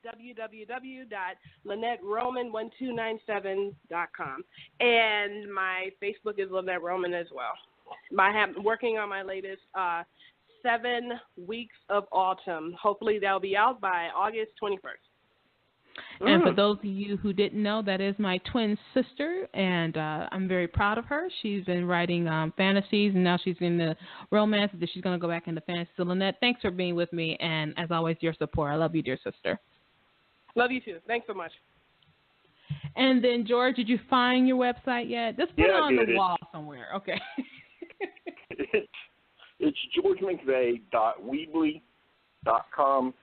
www.LynetteRoman1297.com. And my Facebook is Lynette Roman as well. I'm working on my latest 7 Weeks of Autumn. Hopefully that'll be out by August 21st. And for those of you who didn't know, that is my twin sister, and I'm very proud of her. She's been writing fantasies, and now she's in the romance. She's going to go back into fantasy. So, Lynette, thanks for being with me, and as always, your support. I love you, dear sister. Love you, too. Thanks so much. And then, George, did you find your website yet? Just put it on the wall somewhere. Okay. It's georgemcveigh.weebly.com.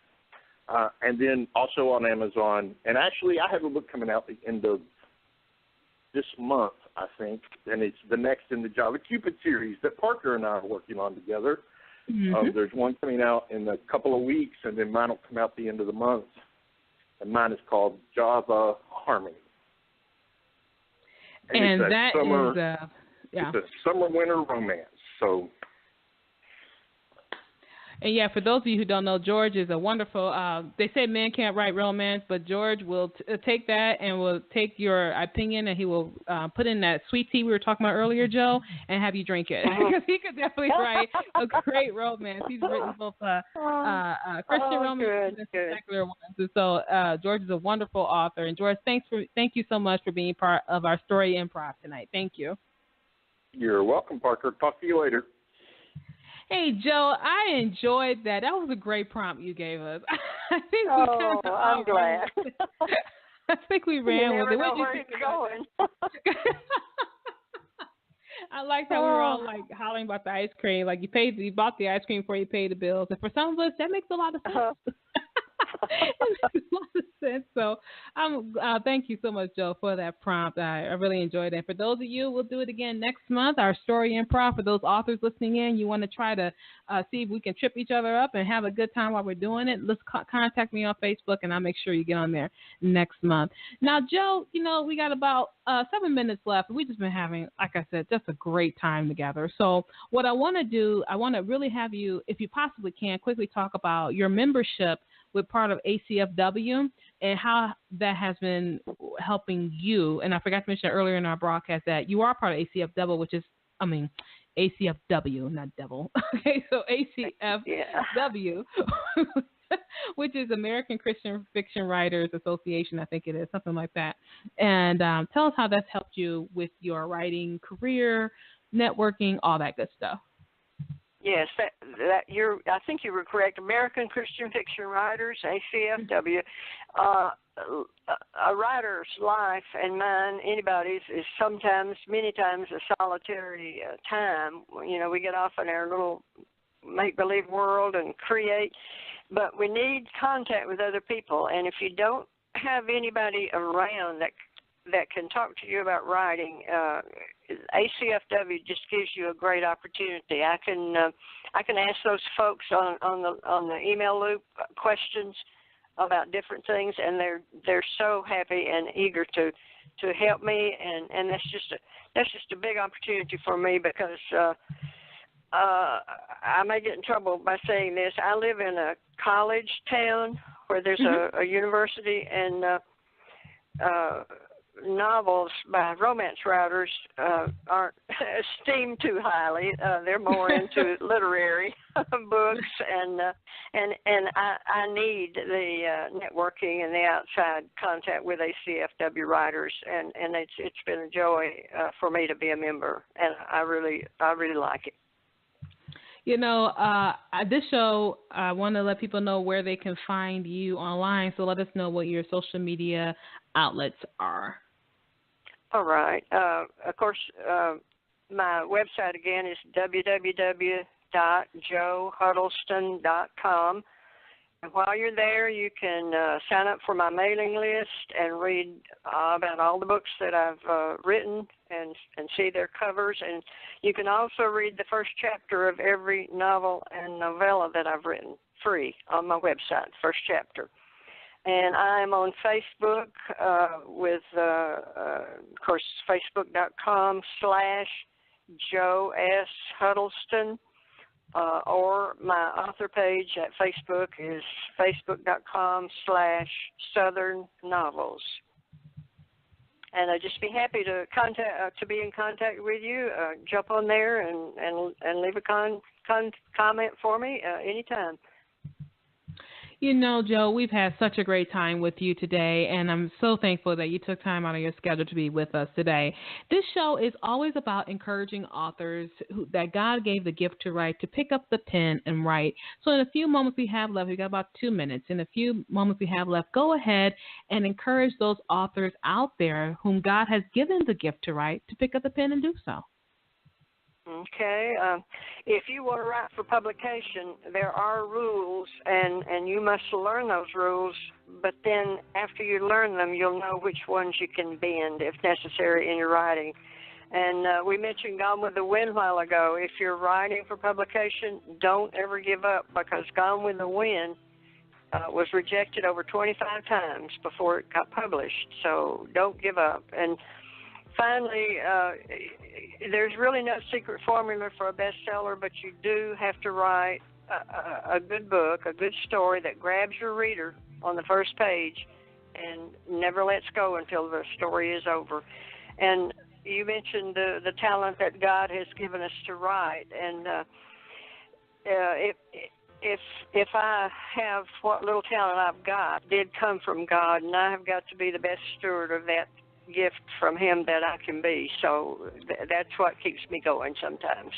And then also on Amazon. And actually, I have a book coming out at the end of this month, I think, and it's the next in the Java Cupid series that Parker and I are working on together. Mm-hmm. There's one coming out in a couple of weeks, and then mine will come out the end of the month. And mine is called Java Harmony. And it's that summer, is, it's a summer-winter romance. So. And, yeah, for those of you who don't know, George is a wonderful they say men can't write romance, but George will take that and will take your opinion and he will put in that sweet tea we were talking about earlier, Joe, and have you drink it. Because he could definitely write a great romance. He's written both Christian romance and secular ones. And so George is a wonderful author. And, George, thank you so much for being part of our story improv tonight. Thank you. You're welcome, Parker. Talk to you later. Hey, Joe, I enjoyed that. That was a great prompt you gave us. I think I'm glad. I think we ran with it. Know where it's going. I liked how we were all like hollering about the ice cream. Like you bought the ice cream before you paid the bills, and for some of us, that makes a lot of sense. It makes a lot of sense. So thank you so much, Joe, for that prompt. I really enjoyed it. And for those of you, we'll do it again next month, our story improv. For those authors listening in, you want to try to see if we can trip each other up and have a good time while we're doing it, let's contact me on Facebook, and I'll make sure you get on there next month. Now, Joe, we got about 7 minutes left. We've just been having, like I said, just a great time together. So what I want to do, I want to really have you, if you possibly can, quickly talk about your membership with part of ACFW and how that has been helping you. And I forgot to mention earlier in our broadcast that you are part of ACFW, ACFW, not devil. Okay, so ACFW, which is American Christian Fiction Writers Association, I think it is, something like that. And tell us how that's helped you with your writing career, networking, all that good stuff. Yes, I think you were correct. American Christian Fiction Writers, ACFW. a writer's life and mine, anybody's, is many times a solitary time. You know, we get off in our little make-believe world and create, but we need contact with other people. And if you don't have anybody around that can talk to you about writing, ACFW just gives you a great opportunity. I can ask those folks on the email loop questions about different things, and they're so happy and eager to help me, and that's just a big opportunity for me, because I may get in trouble by saying this. I live in a college town where there's a university, and novels by romance writers aren't esteemed too highly. They're more into literary books, and I need the networking and the outside contact with ACFW writers, and it's been a joy for me to be a member, and I really like it. You know, this show, I want to let people know where they can find you online, so let us know what your social media outlets are. All right. Of course, my website, again, is www.joehuddleston.com. And while you're there, you can sign up for my mailing list and read about all the books that I've written and see their covers. And you can also read the first chapter of every novel and novella that I've written free on my website, first chapter. And I'm on Facebook with, of course, facebook.com/Joe S. Huddleston, or my author page at Facebook is facebook.com/Southern Novels. And I'd just be happy to be in contact with you. Jump on there and leave a comment for me anytime. You know, Joe, we've had such a great time with you today, and I'm so thankful that you took time out of your schedule to be with us today. This show is always about encouraging authors that God gave the gift to write to pick up the pen and write. So in a few moments we have left, we've got about 2 minutes. In a few moments we have left, go ahead and encourage those authors out there whom God has given the gift to write to pick up the pen and do so. Okay. If you want to write for publication, there are rules, and you must learn those rules, but then after you learn them, you'll know which ones you can bend, if necessary, in your writing. And we mentioned Gone with the Wind a while ago. If you're writing for publication, don't ever give up, because Gone with the Wind was rejected over 25 times before it got published, so don't give up. And finally, there's really no secret formula for a bestseller, but you do have to write a good book, a good story that grabs your reader on the first page and never lets go until the story is over. And you mentioned the talent that God has given us to write, and if I have what little talent I've got did come from God, and I have got to be the best steward of that gift from Him that I can be. So that's what keeps me going sometimes.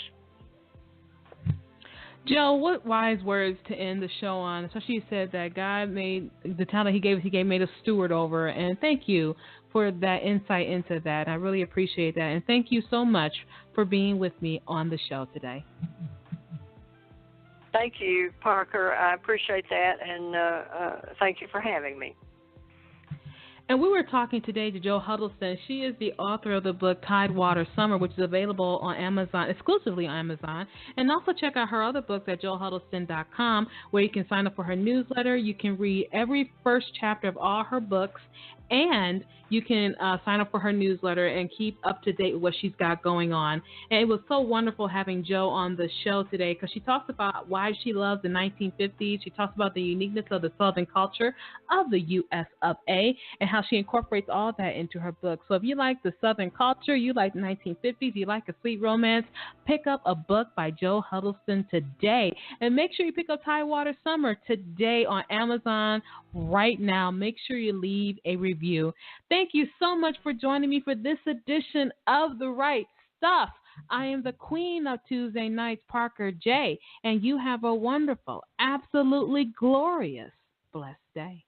Joe, what wise words to end the show on, especially you said that God made the talent He gave us, made us steward over, and thank you for that insight into that. I really appreciate that, and thank you so much for being with me on the show today. Thank you, Parker. I appreciate that, and thank you for having me. And we were talking today to Jo Huddleston. She is the author of the book Tidewater Summer, which is available on Amazon, exclusively on Amazon. And also check out her other books at joehuddleston.com, where you can sign up for her newsletter. You can read every first chapter of all her books, and you can sign up for her newsletter and keep up to date with what she's got going on. And it was so wonderful having Jo on the show today, because she talks about why she loves the 1950s. She talks about the uniqueness of the Southern culture of the U.S. of A. and how she incorporates all that into her book. So if you like the Southern culture, you like the 1950s, you like a sweet romance, pick up a book by Jo Huddleston today. And make sure you pick up Tidewater Summer today on Amazon right now. Make sure you leave a review. Thank you so much for joining me for this edition of The Right Stuff. I am the queen of Tuesday nights, Parker J., and you have a wonderful, absolutely glorious, blessed day.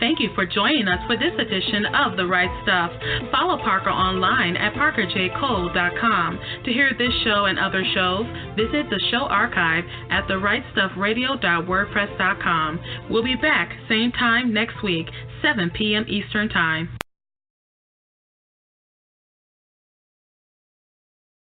Thank you for joining us for this edition of The Right Stuff. Follow Parker online at parkerjcole.com. To hear this show and other shows, visit the show archive at therightstuffradio.wordpress.com. We'll be back same time next week, 7 p.m. Eastern Time.